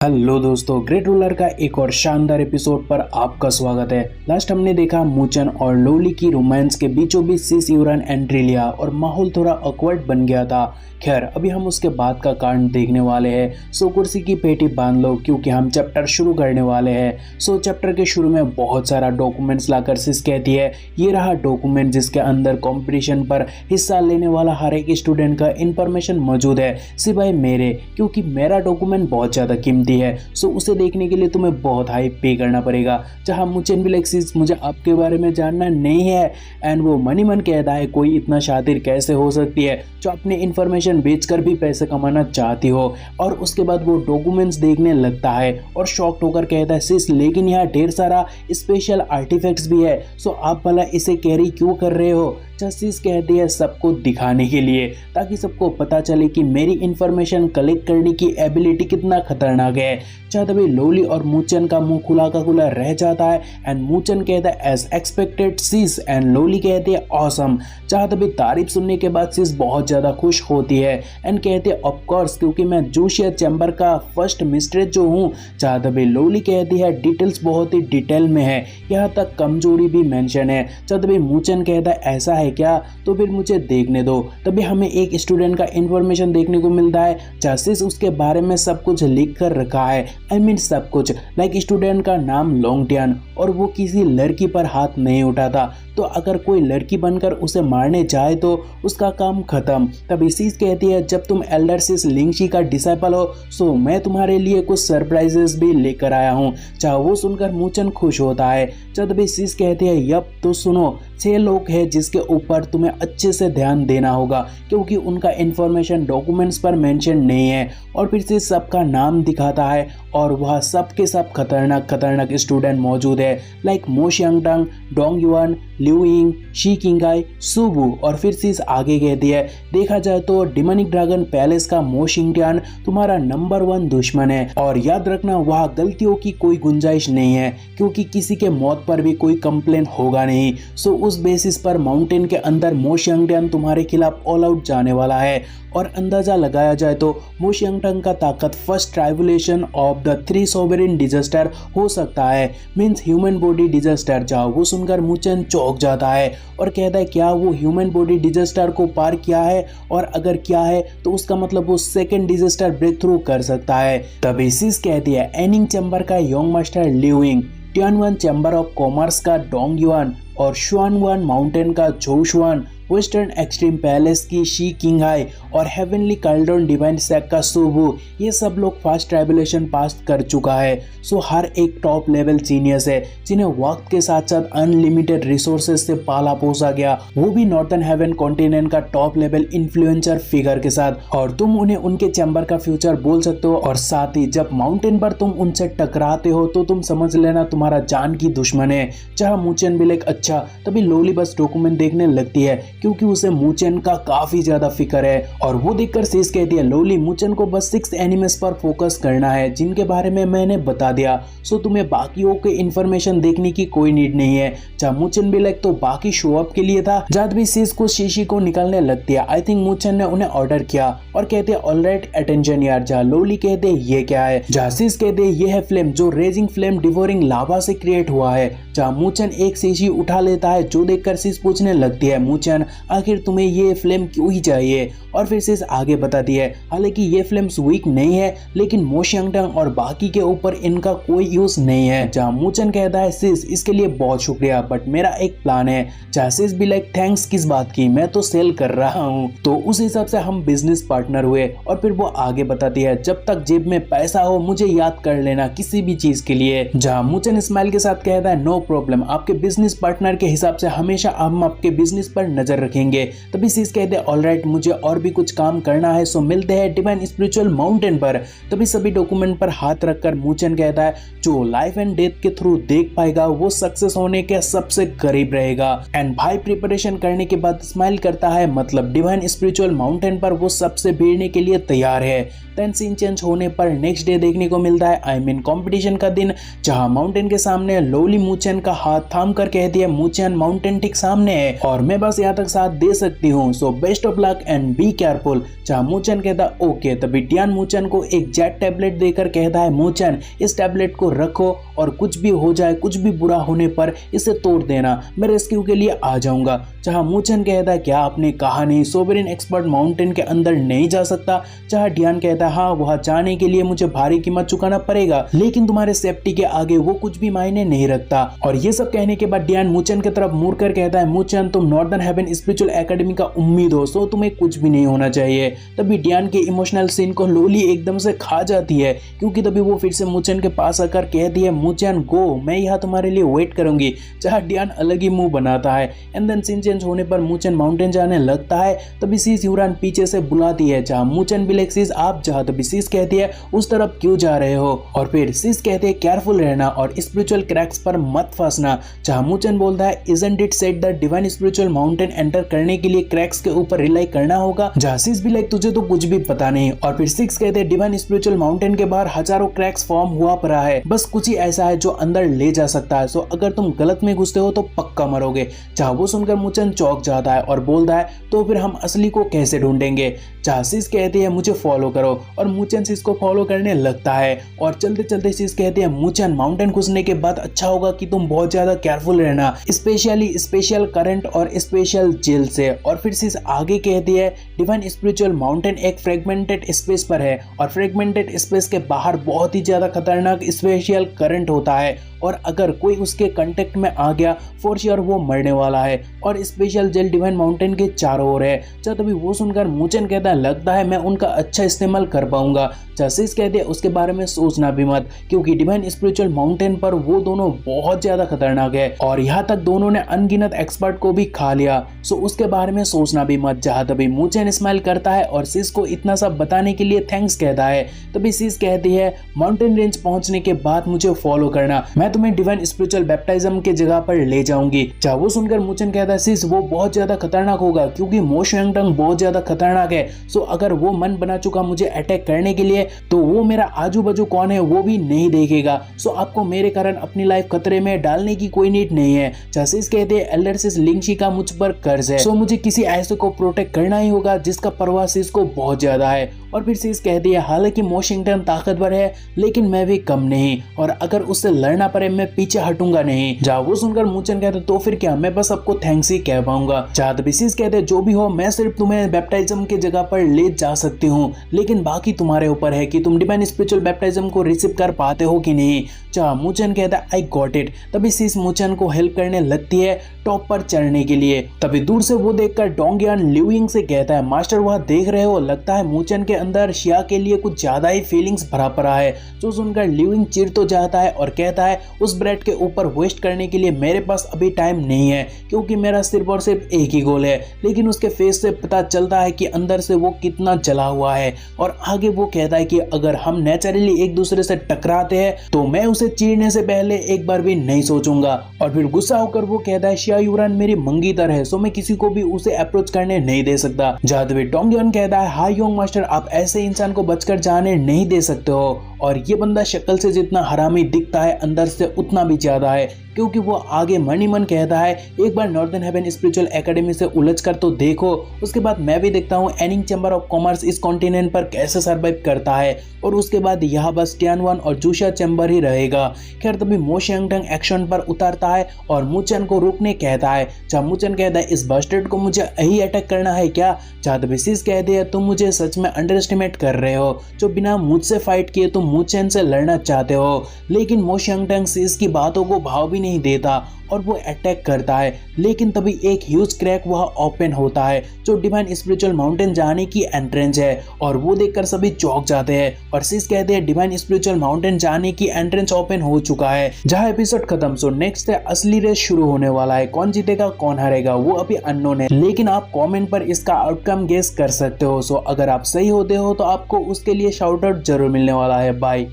Hello दोस्तों, great ruler का एक और शानदार एपिसोड पर आपका स्वागत है। लास्ट हमने देखा मूचन और लोली की रोमांस के बीचों बीच सिस, यूरन एंड ट्रिलिया और माहौल थोड़ा ऑकवर्ड बन गया था। खैर, अभी हम उसके बाद का कांड देखने वाले हैं। सो कुर्सी की पेटी बांध लो क्योंकि हम चैप्टर शुरू करने वाले हैं। सो चैप्टर के शुरू में बहुत सारा डॉक्यूमेंट्स लाकर सिस कहती है, ये रहा डॉक्यूमेंट जिसके अंदर कंपटीशन पर हिस्सा लेने वाला हर एक स्टूडेंट का इंफॉर्मेशन मौजूद है, सिवाय मेरे, क्योंकि मेरा डॉक्यूमेंट बहुत ज़्यादा कीमती है। सो उसे देखने के लिए तुम्हें बहुत हाई पे करना पड़ेगा। जहाँ मूचन भी सिस, मुझे आपके बारे में जानना नहीं है। एंड वो मनी मन कहता है, कोई इतना शातिर कैसे हो सकती है जो अपने इंफॉर्मेशन बेचकर भी पैसे कमाना चाहती हो। और उसके बाद वो डॉक्यूमेंट्स देखने लगता है और शॉक्ड होकर कहता है, सिस लेकिन यहाँ ढेर सारा स्पेशल आर्टिफैक्ट्स भी है, सो आप भला इसे कैरी क्यों कर रहे हो? सिस कहती है, सबको दिखाने के लिए, ताकि सबको पता चले कि मेरी इंफॉर्मेशन कलेक्ट करने की एबिलिटी कितना खतरनाक है। तभी लोली और मूचन का मुंह खुला का खुला रह जाता है। एंड मूचन कहता है, एज एक्सपेक्टेड सिस, एंड लोली कहती है, ऑसम। तभी तारीफ सुनने के बाद सिस बहुत ज़्यादा खुश होती है एंड कहती है, ऑफ कोर्स, क्योंकि मैं जूशिया चैम्बर का फर्स्ट मिस्ट्रेस जो हूँ। तभी लोली कहती है, डिटेल्स बहुत ही डिटेल में है, यहाँ तक कमजोरी भी मेंशन है। तभी मूचन कहता है, ऐसा है क्या? तो फिर मुझे देखने दो। तभी हमें एक स्टूडेंट का इंफॉर्मेशन देखने को मिलता है, जस्टिस उसके बारे में सब कुछ लिख कर रखा है। आई मीन सब कुछ, लाइक स्टूडेंट का नाम लोंगटियन, और वो किसी लड़की पर हाथ नहीं उठाता। तो अगर कोई लड़की बनकर उसे मारने जाए तो उसका काम खत्म। तभी सिस कहती है, जब तुम एल्डर सिस लिंगशी का डिसाइपल हो, सो मैं तुम्हारे लिए कुछ सरप्राइजेस भी लेकर आया हूँ। वो सुनकर मूचन खुश होता है। तभी सिस कहती है, यप, तो सुनो, 6 लोग हैं जिसके ऊपर तुम्हें अच्छे से ध्यान देना होगा, क्योंकि उनका इंफॉर्मेशन डॉक्यूमेंट्स पर मेंशन नहीं है। और फिर से सबका नाम दिखाता है और वह सब के सब खतरनाक स्टूडेंट मौजूद है, like Mo Xiangtong, Dong Yuan, Liu Ying, Shi Qingai, Subu. और फिर सिस आगे कहती है, देखा जाए तो डिमोनिक ड्रैगन पैलेस का मो शिंगटियान तुम्हारा नंबर 1 दुश्मन है। और याद रखना, वहाँ गलतियों की कोई गुंजाइश नहीं है, क्योंकि किसी के मौत पर भी कोई कंप्लेन होगा नहीं। सो उस बेसिस पर माउंटेन के अंदर मो शियांगटियान तुम्हारे खिलाफ ऑल आउट जाने वाला है। और अंदाजा लगाया जाए तो मो शियांगटंग का ताकत first tribulation of the 3 sovereign disaster हो सकता है, मीन्स ह्यूमन बॉडी डिजास्टर। वो सुनकर मूचन चौंक जाता है और कहता है, क्या वो ह्यूमन बॉडी डिजास्टर को पार किया है? और अगर क्या है तो उसका मतलब वो सेकेंड डिजास्टर ब्रेक थ्रू कर सकता है। तभी सिस कहती है, एनिंग चैम्बर का young master Liu Ying, Tianwan chamber of commerce का डोंग युआन और शुआनवान माउंटेन का Zhou Xuan, western extreme palace की शी किंगाई और हेवनली कैल्डरॉन डिवाइन सेक का सुबू, ये सब लोग फास्ट ट्राइबुलेशन पास कर चुका है। सो हर एक टॉप लेवल जीनियस है, जिन्हें वक्त के साथ साथ अनलिमिटेड रिसोर्सेज से पाला पोसा गया, वो भी नॉर्थन हेवन कॉन्टिनेंट का टॉप लेवल इन्फ्लुएंसर फिगर के साथ। और तुम उन्हें उनके चैम्बर का फ्यूचर बोल सकते हो। और साथ ही जब माउंटेन पर तुम उनसे टकराते हो तो तुम समझ लेना तुम्हारा जान की दुश्मन है। जहाँ मूचन भी लाइक, अच्छा। तभी लोली बस डॉक्यूमेंट देखने लगती है, क्योंकि उसे मूचन का काफी ज्यादा फिक्र है। और वो देखकर सिस कहती है, लोली, मूचन को बस 6 एनिमेस पर फोकस करना है जिनके बारे में मैंने बता दिया। सो तुम्हें बाकियों के इंफॉर्मेशन देखने की कोई नीड नहीं है। जहाँ मूचन भी लाइक, तो बाकी शो अप के लिए था। जब भी सिस को शीशी को निकालने लगती है, आई थिंक मूचन ने उन्हें ऑर्डर किया और कहते हैं, ऑलराइट, अटेंशन यार। जहाँ लोली कहते हैं, ये क्या है? जहाँ सिस कहते हैं, ये है फ्लेम जो रेजिंग फ्लेम डिवोरिंग लावा से क्रिएट हुआ है। जहाँ मूचन एक शीशी उठा लेता है, जो देखकर सिस पूछने लगती है, मूचन, आखिर तुम्हें ये फ्लेम क्यों ही चाहिए? और फिर सिस आगे बताती है, हालांकि ये फ्लेम्स वीक नहीं है, लेकिन मो शियांगटंग और बाकी के ऊपर इनका कोई यूज नहीं है। जहाँ मूचन कहता है, सिस, इसके लिए बहुत शुक्रिया, बट मेरा एक प्लान है। जहाँ सिस भी लाइक, थैंक्स किस बात की, मैं तो सेल कर रहा हूँ। तो उस हिसाब से हम बिजनेस पार्टनर हुए। और फिर वो आगे बताती है, जब तक जेब में पैसा हो मुझे याद कर लेना किसी भी चीज के लिए। जहाँ मूचन स्माइल के साथ कहता है, नो प्रॉब्लम, आपके बिजनेस पार्टनर के हिसाब से हमेशा हम आपके बिजनेस पर नजर रखेंगे। तभी सिस कहते हैं, ऑलराइट, मुझे और भी कुछ काम करना है, सो मिलते हैं डिवाइन स्पिरिचुअल माउंटेन पर। तभी सभी डॉक्यूमेंट पर हाथ रखकर मूचन कहता है, जो लाइफ एंड डेथ के थ्रू देख पाएगा वो सक्सेस होने के सबसे करीब रहेगा। एंड भाई प्रिपरेशन करने के बाद स्माइल करता है, मतलब डिवाइन स्पिरिचुअल माउंटेन पर वो सबसे भिड़ने के लिए तैयार है। देन सीन चेंज होने पर नेक्स्ट डे देखने को मिलता है आई मीन कंपटीशन का दिन, जहां माउंटेन के सामने लोली मूचेन का हाथ थाम कर कहती है मूचेन माउंटेन ठीक सामने है और मैं बस यहाँ तक साथ दे सकती हूँ, so best of luck and be careful. जहां मूचेन कहता है ओके, तभी डियान मूचेन को एक जेट टैबलेट देकर कहता है मूचेन इस टैबलेट को रखो और कुछ भी हो जाए, कुछ भी बुरा होने पर इसे तोड़ देना, मैं रेस्क्यू के लिए आ जाऊंगा। जहां मूचेन कहता है क्या आपने कहा नहीं सोवरेन एक्सपर्ट माउंटेन के अंदर नहीं जा सकता। जहां डियान कहता है हाँ वहां जाने के लिए मुझे भारी कीमत चुकाना पड़ेगा, लेकिन तुम्हारे सेफ्टी के आगे वो कुछ भी मायने नहीं रखता। और ये सब कहने के बाद डियान मूचेन की तरफ मुड़ कर कहता है मूचेन तुम नॉर्दर्न हेवन स्पिरिचुअल एकेडमी का उम्मीद हो, सो तुम्हें कुछ भी नहीं होना चाहिए। तभी डियान के इमोशनल सीन को लोली एकदम से खा जाती है, क्योंकि तभी वो फिर से मूचेन के पास आकर कहती है मूचेन गो, मैं यहाँ तुम्हारे लिए वेट करूंगी। जहाँ डियान अलग ही मुंह बनाता है एंड देन सीन चेंज होने पर मूचेन माउंटेन जाने लगता है। तभी सीस यूरान पीछे से बुलाती है, जहाँ मूचेन भी लाइक सीस आप जहाँ, तभी सीस कहती है उस तरफ क्यों जा रहे हो, और फिर सीस कहते हैं केयरफुल रहना और स्पिरिचुअल क्रैक्स पर मत फंसना। जहाँ मूचेन बोलता है isn't it said the divine spiritual mountain enter करने के लिए क्रैक्स के ऊपर रिलाई करना होगा। जहाँ सीस भी लाइक तुझे तो कुछ भी पता नहीं, और फिर सिक्स कहते हैं डिवाइन स्पिरिचुअल माउंटेन के बाहर हजारों क्रैक्स फॉर्म हुआ पड़ा है, बस कुछ ही ऐसा है जो अंदर ले जा सकता है, सो अगर तुम गलत में घुसते हो तो पक्का मरोगे। जहाँ वो सुनकर मूचेन चौंक जाता है और बोलता है तो फिर हम असली को कैसे ढूंढेंगे। जहाँ सीस कहती है मुझे फॉलो करो और मूचेन सीस को फॉलो करने लगता है, और चलते चलते सीस कहती है मूचेन माउंटेन घुसने के बाद अच्छा होगा कि तुम बहुत ज्यादा केयरफुल रहना, स्पेशली स्पेशल करंट और स्पेशल जेल से। और फिर सीस आगे कहती है डिवाइन स्पिरिचुअल माउंटेन एक फ्रेगमेंटेड स्पेस पर है और फ्रेगमेंटेड स्पेस के बाहर बहुत ही ज्यादा खतरनाक स्पेशल करंट होता है, और अगर कोई उसके कांटेक्ट में आ गया फॉर श्योर वो मरने वाला है, और स्पेशल जेल डिवाइन माउंटेन के चारों ओर है। तभी वो सुनकर मूचेन कहता है लगता है मैं उनका अच्छा इस्तेमाल कर पाऊंगा। जस्टिस कहते हैं उसके बारे में सोचना भी मत, क्योंकि डिवाइन स्पिरिचुअल माउंटेन पर वो दोनों बहुत ज्यादा खतरनाक है और यहाँ तक दोनों ने अनगिनत एक्सपर्ट को भी खा लिया, सो उसके बारे में सोचना भी मत। जहाँ तभी मूचेन स्माइल करता है और सिस को इतना सब बताने के लिए थैंक्स कहता है। तभी सिस कहती है माउंटेन रेंज पहुंचने के बाद मुझे फॉलो करना, मैं तुम्हें डिवाइन स्पिरिचुअल बैप्टिज्म के जगह पर ले जाऊंगी। जहाँ वो सुनकर मूचेन कहता है सिस वो बहुत ज्यादा खतरनाक होगा, क्योंकि मो शियांगटंग बहुत ज्यादा खतरनाक है, सो अगर वो मन बना चुका मुझे अटैक करने के लिए तो वो मेरा आजू बाजू कौन है वो भी नहीं देखेगा, सो आपको मेरे कारण अपनी लाइफ खतरे में डालने की कोई नीड नहीं है। जस्टिस कहते हैं एल्डर सिस लिंगशी का मुझ पर कर्ज है, सो मुझे किसी ऐसे को प्रोटेक्ट करना ही होगा जिसका परवाह सिस को बहुत ज्यादा है। और फिर सिस कहती है हालांकि मो शियांगटंग ताकतवर है लेकिन मैं भी कम नहीं, और अगर उससे लड़ना पड़े मैं पीछे हटूंगा नहीं। जहाँ वो सुनकर मूचेन कहते तो फिर क्या, मैं बस आपको थैंक्स ही कह पाऊंगा। जहाँ तभी सिस कहते जो भी हो मैं सिर्फ तुम्हें बैप्टिज्म के जगह पर ले जा सकती हूँ, लेकिन बाकी तुम्हारे ऊपर है कि तुम डिवाइन स्पिरिचुअल बैप्टिज्म को रिसीव कर पाते हो कि नहीं। जहाँ मूचेन कहता है आई गॉट इट। तभी सिस मूचेन को हेल्प करने लगती है टॉप पर चढ़ने के लिए। तभी दूर से वो देखकर डोंगियान ल्यूइंग से कहता है मास्टर वहाँ देख रहे हो, लगता है मूचेन के अंदर शिया के लिए कुछ ज्यादा ही फीलिंग्स भरा पड़ा है। जो सुनकर ल्यूइंग चिढ़ तो जाता है और कहता है उस ब्रेड के ऊपर वेस्ट करने के लिए मेरे पास अभी टाइम नहीं है, क्योंकि मेरा सिर्फ और सिर्फ एक ही गोल है। लेकिन उसके फेस से पता चलता है कि अंदर से वो कितना जला हुआ है। और आगे वो कहता है कि अगर हम नेचुरली एक दूसरे से टकराते हैं तो मैं उसे चीरने से पहले एक बार भी नहीं सोचूंगा। और फिर गुस्सा होकर वो कहता है शिया यूरान मेरी मंगीतर है, सो मैं किसी को भी उसे अप्रोच करने नहीं दे सकता। जादवी डोंगियन कहता है हाय योंग मास्टर, आप ऐसे इंसान को बचकर जाने नहीं दे सकते हो, और ये बंदा शक्ल से जितना हरामी दिखता है अंदर से उतना भी ज्यादा है, क्योंकि वो आगे मन ही मन कहता है एक बार नॉर्दर्न हेवन स्पिरिचुअल एकेडमी से उलझ कर तो देखो, उसके बाद मैं भी देखता हूँ एनिंग चैम्बर ऑफ कॉमर्स इस कॉन्टिनेंट पर कैसे सर्वाइव करता है, और उसके बाद यहाँ बस टियानवान और जूशिया चैम्बर ही रहेगा। खैर तभी मो शियांगटंग एक्शन पर उतारता है और मूचेन को रुकने कहता है। जहाँ मूचेन कहता है इस बस्टर्ड को मुझे यही अटैक करना है क्या। जहाँ तभी सिस कहती है तुम मुझे सच में अंडर एस्टिमेट कर रहे हो, जो बिना मुझसे फाइट किए तुम मूचेन से लड़ना चाहते हो। लेकिन मो शियांगटंग सिस की बातों को भाव भी नहीं देता और वो अटैक करता है। लेकिन तभी एक ह्यूज क्रैक वहाँ ओपन होता है जो डिवाइन स्पिरिचुअल माउंटेन जाने की एंट्रेंस है, और वो देखकर सभी चौंक जाते हैं और सिस कहते हैं डिवाइन स्पिरिचुअल माउंटेन जाने की एंट्रेंस ओपन हो चुका है। जहाँ एपिसोड खत्म, सो नेक्स्ट है असली रेस शुरू होने वाला है। कौन जीतेगा कौन हारेगा वो अभी अननोन है, लेकिन आप कमेंट पर इसका आउटकम गेस कर सकते हो। सो अगर आप सही होते हो तो आपको उसके लिए शाउट आउट जरूर मिलने वाला है। बाय।